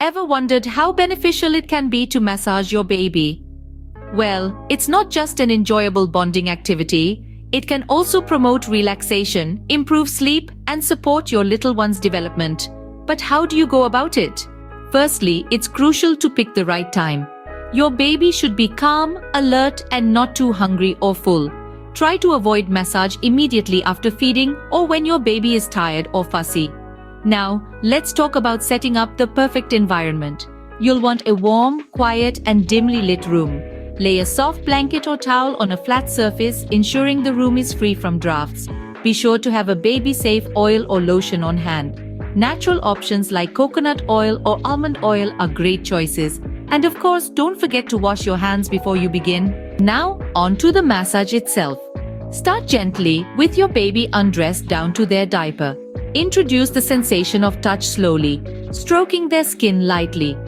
Ever wondered how beneficial it can be to massage your baby? Well, it's not just an enjoyable bonding activity, it can also promote relaxation, improve sleep, and support your little one's development. But how do you go about it? Firstly, it's crucial to pick the right time. Your baby should be calm, alert, and not too hungry or full. Try to avoid massage immediately after feeding or when your baby is tired or fussy. Now, let's talk about setting up the perfect environment. You'll want a warm, quiet, and dimly lit room. Lay a soft blanket or towel on a flat surface, ensuring the room is free from drafts. Be sure to have a baby-safe oil or lotion on hand. Natural options like coconut oil or almond oil are great choices. And of course, don't forget to wash your hands before you begin. Now, on to the massage itself. Start gently with your baby undressed down to their diaper. Introduce the sensation of touch slowly, stroking their skin lightly.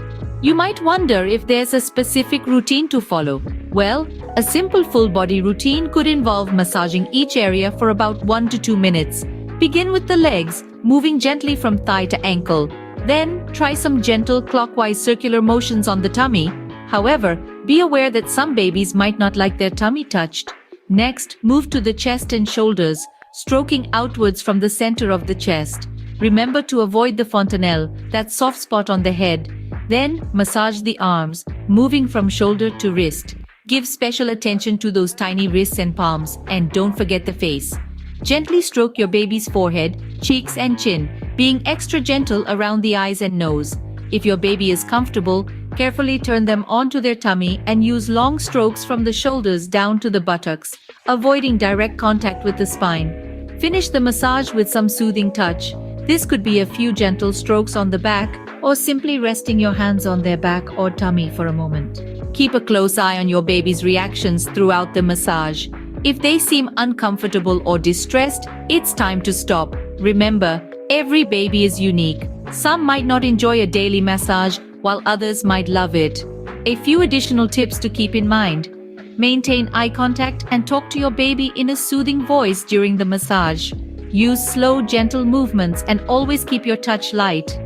You might wonder if there's a specific routine to follow. Well, a simple full-body routine could involve massaging each area for about 1 to 2 minutes. Begin with the legs, moving gently from thigh to ankle. Then, try some gentle clockwise circular motions on the tummy. However, be aware that some babies might not like their tummy touched. Next, move to the chest and shoulders, stroking outwards from the center of the chest. Remember to avoid the fontanelle, that soft spot on the head. Then, massage the arms, moving from shoulder to wrist. Give special attention to those tiny wrists and palms, and don't forget the face. Gently stroke your baby's forehead, cheeks, and chin, being extra gentle around the eyes and nose. If your baby is comfortable, carefully turn them onto their tummy and use long strokes from the shoulders down to the buttocks, avoiding direct contact with the spine. Finish the massage with some soothing touch. This could be a few gentle strokes on the back, or simply resting your hands on their back or tummy for a moment. Keep a close eye on your baby's reactions throughout the massage. If they seem uncomfortable or distressed, it's time to stop. Remember, every baby is unique. Some might not enjoy a daily massage, while others might love it. A few additional tips to keep in mind. Maintain eye contact and talk to your baby in a soothing voice during the massage. Use slow, gentle movements and always keep your touch light.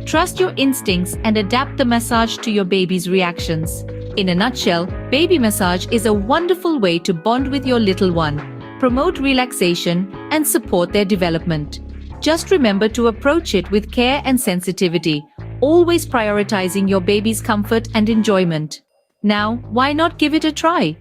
Trust your instincts and adapt the massage to your baby's reactions. In a nutshell, baby massage is a wonderful way to bond with your little one, promote relaxation, and support their development. Just remember to approach it with care and sensitivity, always prioritizing your baby's comfort and enjoyment. Now, why not give it a try?